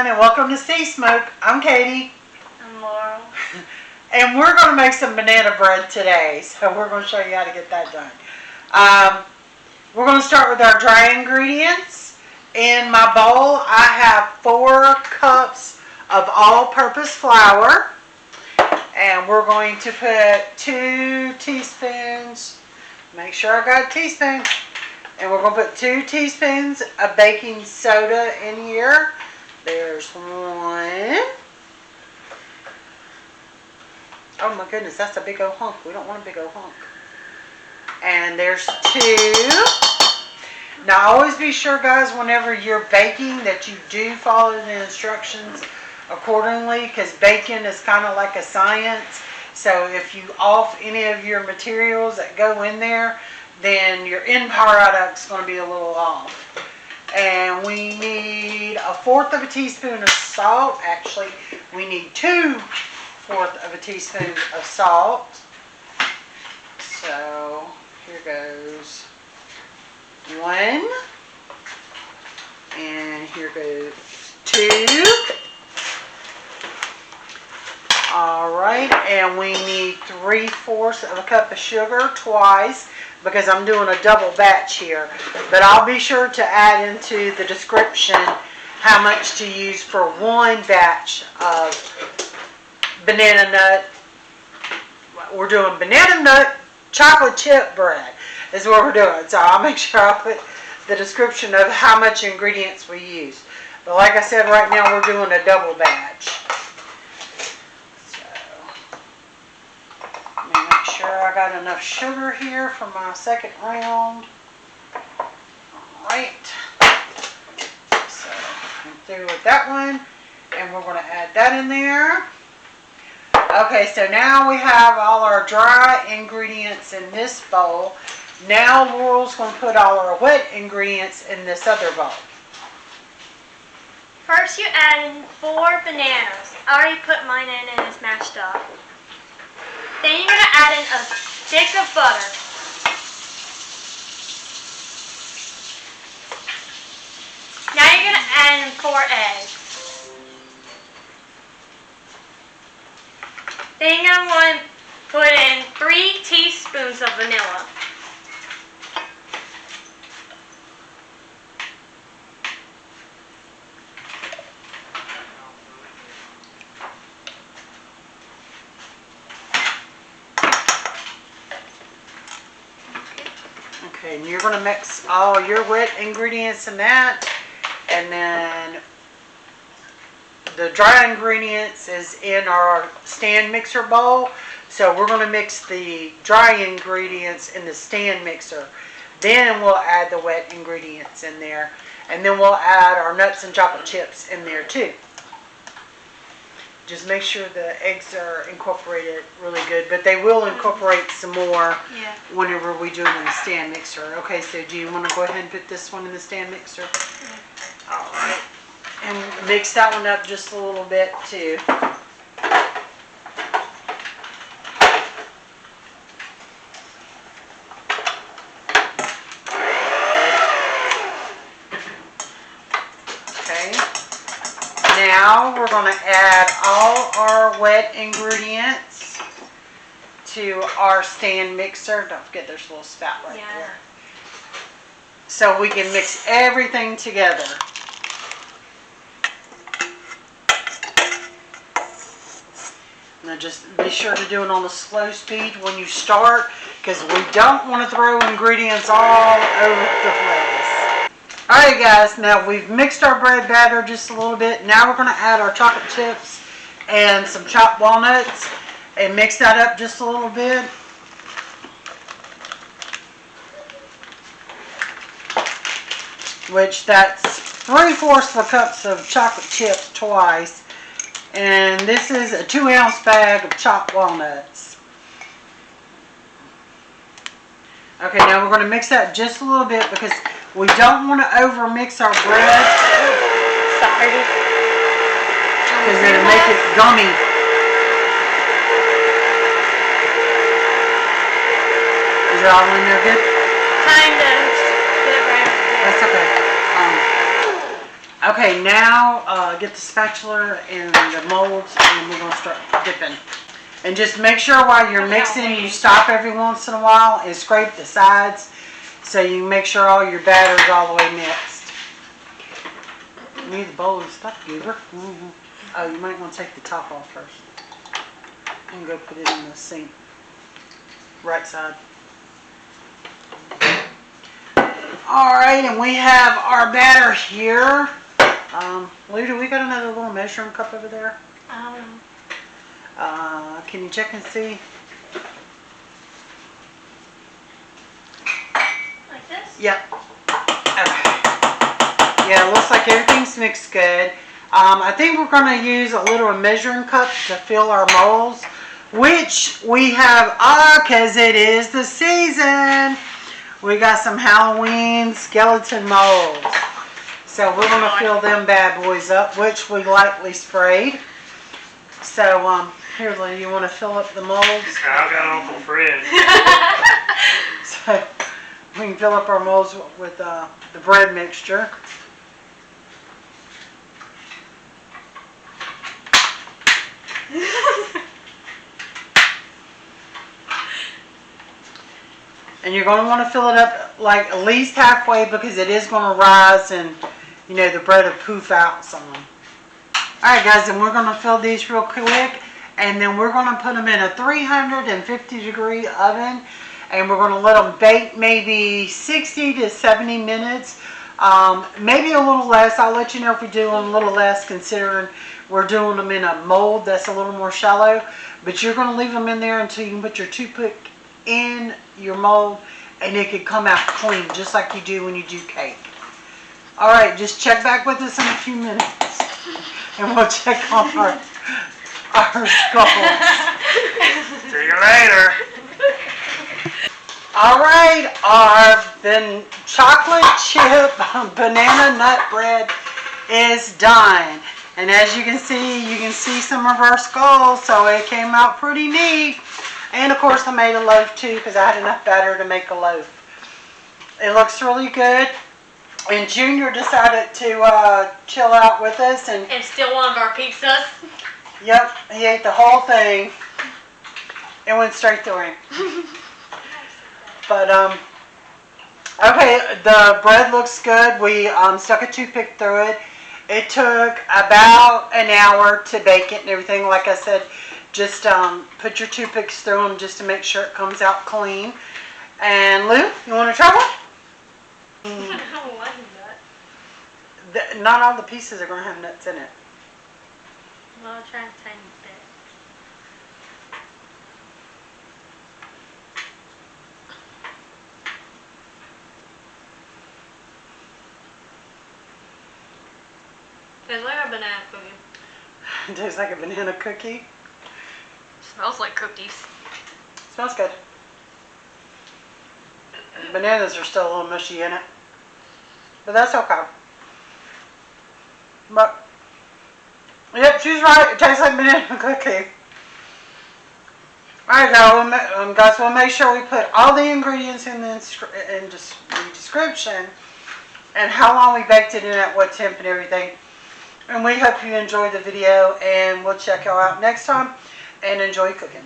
everyone, and welcome to Sea Smoke. I'm Katie. I'm Laurel. And we're going to make some banana bread today, so we're going to show you how to get that done. We're going to start with our dry ingredients. In my bowl, I have 4 cups of all-purpose flour, and we're going to put 2 teaspoons, make sure I got a teaspoon, and we're going to put 2 teaspoons of baking soda in here. There's 1. Oh my goodness, that's a big old hunk. We don't want a big old hunk. And there's 2. Now always be sure, guys, whenever you're baking that you do follow the instructions accordingly, because baking is kind of like a science. So if you off any of your materials that go in there, then your end product is going to be a little off. And we need 1/4 of a teaspoon of salt. Actually, we need 2/4 of a teaspoon of salt. So here goes 1, and here goes 2. All right, and we need 3/4 of a cup of sugar twice, because I'm doing a double batch here. But I'll be sure to add into the description how much to use for 1 batch of banana nut. We're doing banana nut chocolate chip bread is what we're doing. So I'll make sure I put the description of how much ingredients we use. But like I said, right now we're doing a double batch. Make sure I got enough sugar here for my second round. Alright. So I'm through with that one. And we're going to add that in there. Okay, so now we have all our dry ingredients in this bowl. Now Laurel's going to put all our wet ingredients in this other bowl. First you add in 4 bananas. I already put mine in and it's mashed up. Then you're going to add in a stick of butter. Now you're going to add in 4 eggs. Then you're going to want to put in 3 teaspoons of vanilla. Okay, and you're going to mix all your wet ingredients in that, and then the dry ingredients is in our stand mixer bowl. So we're going to mix the dry ingredients in the stand mixer. Then we'll add the wet ingredients in there, and then we'll add our nuts and chocolate chips in there too. Just make sure the eggs are incorporated really good, but they will incorporate some more whenever we do it in the stand mixer. Okay, so do you want to go ahead and put this one in the stand mixer? All right. And mix that one up just a little bit too. Now we're going to add all our wet ingredients to our stand mixer. Don't forget there's a little spout right there. So we can mix everything together. Now just be sure to do it on a slow speed when you start, because we don't want to throw ingredients all over the place. Alright guys, now we've mixed our bread batter just a little bit. Now we're going to add our chocolate chips and some chopped walnuts and mix that up just a little bit. Which that's 3/4 of cups of chocolate chips twice. And this is a 2-ounce bag of chopped walnuts. Okay, now we're going to mix that just a little bit because we don't want to over mix our bread. Sorry. Because it'll make it gummy. Is it all in there good? Kind of. That's okay. Okay, now get the spatula and the molds, and we're gonna start dipping. And just make sure while you're mixing, you stop every once in a while and scrape the sides so you can make sure all your batter is all the way mixed. You need the bowl and stuff, Goober. Oh, you might want to take the top off first. And go put it in the sink. Right side. Alright, and we have our batter here. Lou, do we got another little measuring cup over there? Can you check and see? Like this? Yep. Okay. Yeah, it looks like everything's mixed good. I think we're going to use a little measuring cup to fill our molds, which we have, because it is the season. We got some Halloween skeleton molds. So we're going to fill them bad boys up, which we lightly sprayed. So, here, Lou, you want to fill up the molds? I got Uncle Fred. So we can fill up our molds with the bread mixture. And you're going to want to fill it up like at least halfway because it is going to rise and, you know, the bread will poof out some. Alright guys, and we're going to fill these real quick, and then we're going to put them in a 350-degree oven, and we're going to let them bake maybe 60 to 70 minutes, maybe a little less. I'll let you know if we do them a little less, considering we're doing them in a mold that's a little more shallow. But you're going to leave them in there until you can put your toothpick in your mold, and it can come out clean, just like you do when you do cake. Alright, just check back with us in a few minutes, and we'll check on our skulls. See you later. Alright, our chocolate chip banana nut bread is done. And as you can see some of our skulls, so it came out pretty neat. And of course I made a loaf too, because I had enough batter to make a loaf. It looks really good. And Junior decided to chill out with us. And still one of our pizzas. Yep, he ate the whole thing. It went straight through him. But, okay, the bread looks good. We stuck a toothpick through it. It took about an hour to bake it and everything. Like I said, just put your toothpicks through them just to make sure it comes out clean. And Lou, you want to try one? I don't like nuts. Not all the pieces are going to have nuts in it. Well, I'll try a tiny bit. Tastes like a banana cookie. It tastes like a banana cookie. Smells like cookies. Smells good. Bananas are still a little mushy in it. But that's okay. But, yep, she's right. It tastes like banana cookie. Alright guys, we'll make sure we put all the ingredients in the description and how long we baked it in at what temp and everything. And we hope you enjoyed the video, and we'll check y'all out next time, and enjoy cooking.